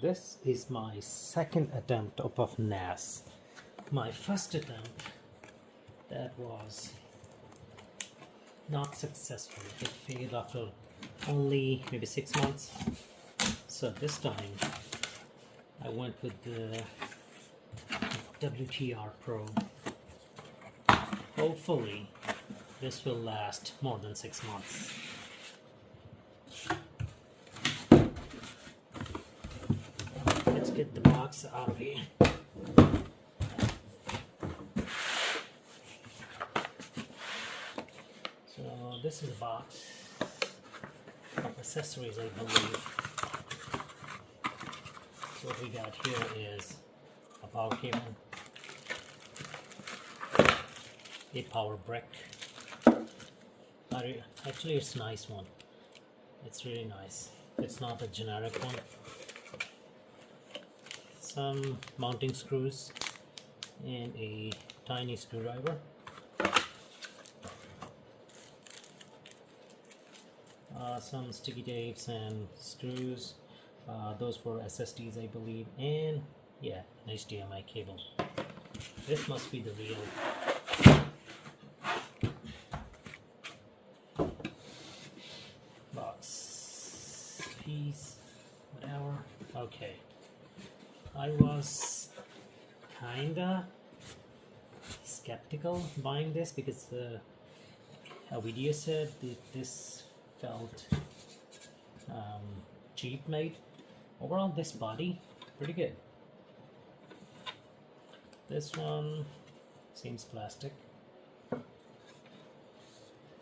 this is my second attempt of NAS. My first attempt, that was not successful. It failed after only maybe 6 months. So this time I went with the WTR Pro. Hopefully this will last more than 6 months. Let's get the box out of here. So this is a box of accessories, I believe. So what we got here is a power cable, a power brick. Actually, it's a nice one. It's really nice. It's not a generic one. Some mounting screws and a tiny screwdriver. Some sticky tapes and screws. Those for SSDs, I believe, and yeah, an HDMI cable. This must be the real box piece, whatever. Okay, I was kinda skeptical buying this because a video said that this felt cheap made. Overall, this body pretty good. This one seems plastic.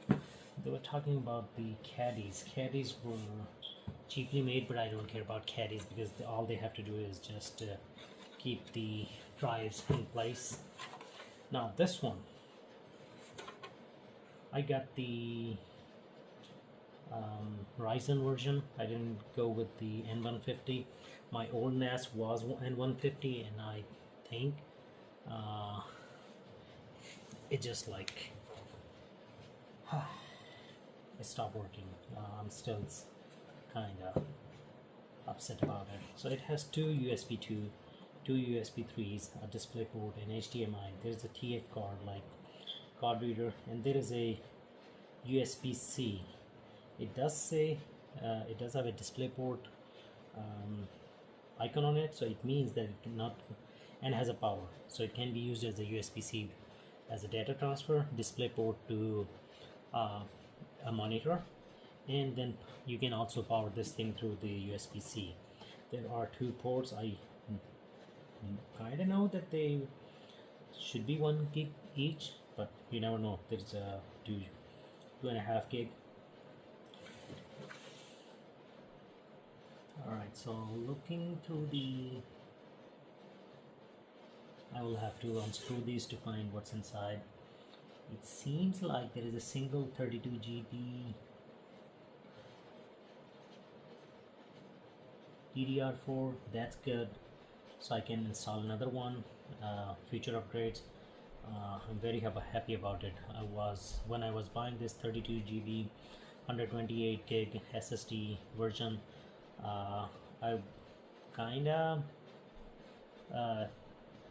They were talking about the caddies. Caddies were cheaply made, but I don't care about caddies because all they have to do is just keep the drives in place. Now this one, I got the Ryzen version. I didn't go with the N150. My old NAS was N150, and I think it just like it stopped working. I'm still kind of upset about it. So it has two USB 2, two USB 3s, a display port, and HDMI. There's a TF card, like card reader, and there is a USB-C. It does say it does have a display port icon on it, so it means that it not, and has a power, so it can be used as a USB-C as a data transfer, display port to a monitor, and then you can also power this thing through the USB-C. There are 2 ports. I kind of know that they should be 1 gig each, but you never know. There's a 2.5 gig. Alright, so looking through I will have to unscrew these to find what's inside. It seems like there is a single 32 GB DDR4. That's good, so I can install another one. Future upgrades. I'm very happy about it. When I was buying this 32 GB 128 gig SSD version, I kinda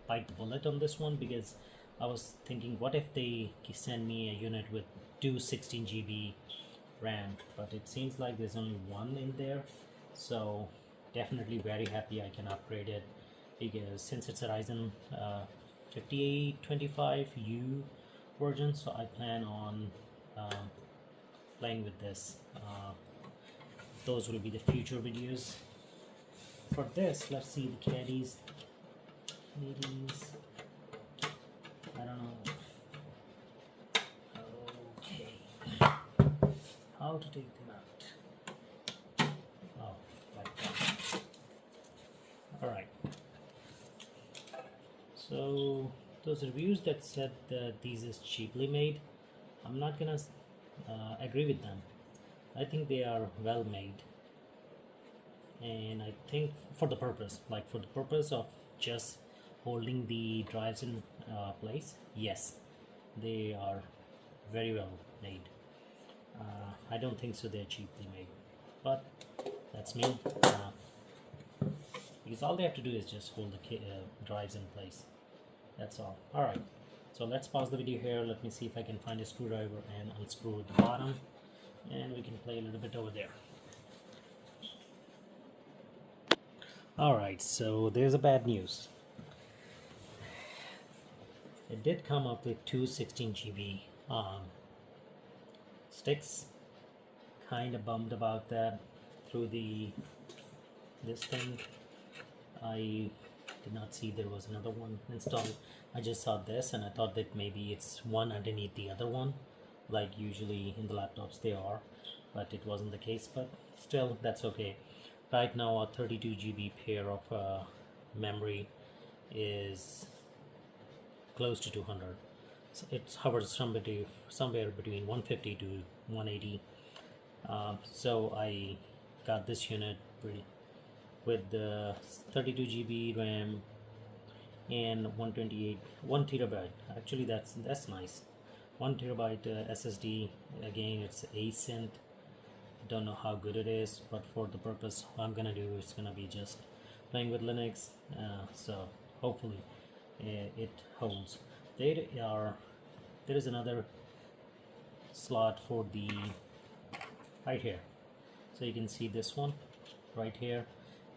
bite the bullet on this one because I was thinking, what if they send me a unit with 216 GB RAM, but it seems like there's only one in there. So definitely very happy I can upgrade it, because since it's a Ryzen 5825U version, so I plan on playing with this. Those will be the future videos. For this, let's see the caddies. I don't know. Okay, how to take them out? Oh, like that. All right. So those reviews that said that these is cheaply made, I'm not gonna agree with them. I think they are well made, and I think for the purpose of just holding the drives in place, yes, they are very well made. I don't think so they're cheaply made, but that's me. because all they have to do is just hold the drives in place. That's all. Alright, so let's pause the video here. Let me see if I can find a screwdriver and unscrew the bottom, and we can play a little bit over there. Alright, so there's a bad news. It did come up with two 16 GB sticks. Kind of bummed about that. Through this thing, I did not see there was another one installed. I just saw this and I thought that maybe it's one underneath the other one, like usually in the laptops they are, but it wasn't the case. But still, that's okay. Right now a 32 GB pair of memory is close to 200. So it hovers somewhere between 150 to 180. So I got this unit with the 32 GB RAM and 1 terabyte. Actually, that's nice. 1 terabyte SSD. Again, it's async. Don't know how good it is, but for the purpose I'm gonna do, it's gonna be just playing with Linux. So hopefully it holds. There is another slot for the right here, so you can see this one right here.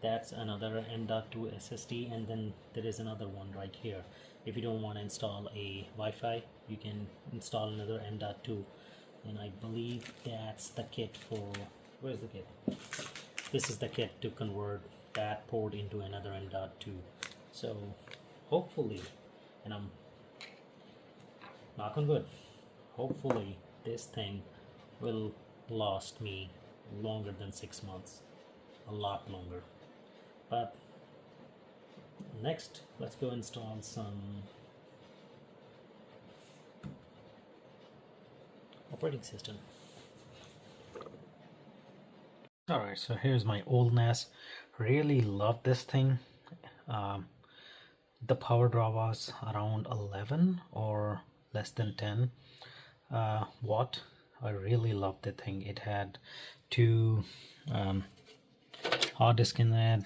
That's another M.2 SSD, and then there is another one right here. If you don't want to install a Wi-Fi, you can install another M.2, and I believe that's the kit for, where's the kit? This is the kit to convert that port into another M.2. So hopefully, and I'm knock on wood, hopefully this thing will last me longer than 6 months, a lot longer. But next, let's go install some operating system. Alright, so here's my old NAS. Really love this thing. The power draw was around 11 or less than 10 watt. I really loved the thing. It had two hard disk in there.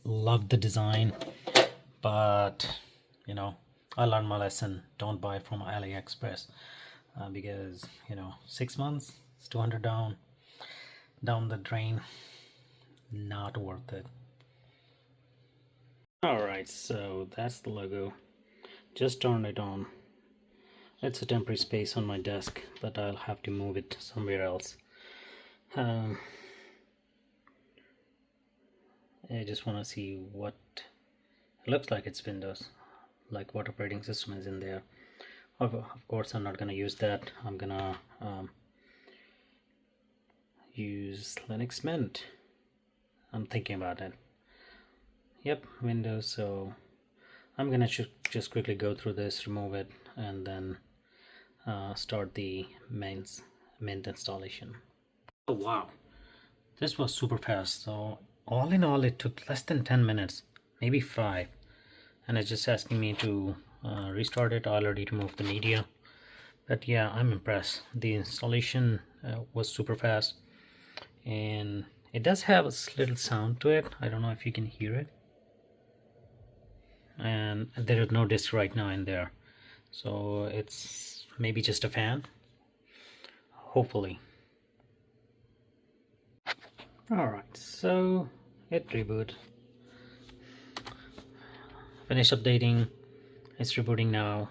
Loved the design, but you know, I learned my lesson. Don't buy from AliExpress because, you know, 6 months, it's 200 down the drain. Not worth it. Alright, so that's the logo. Just turned it on. It's a temporary space on my desk, but I'll have to move it somewhere else. I just want to see what it looks like. It's Windows, like what operating system is in there. Of course, I'm not going to use that. I'm going to use Linux Mint. I'm thinking about it. Yep, Windows. So I'm going to just quickly go through this, remove it, and then start the Mint installation. Oh wow, this was super fast. So all in all, it took less than 10 minutes, maybe 5, and it's just asking me to restart it. I already removed the media, but yeah, I'm impressed. The installation was super fast, and it does have a little sound to it. I don't know if you can hear it, and there is no disk right now in there, so it's maybe just a fan, hopefully. Alright, so it rebooted. Finish updating. It's rebooting now.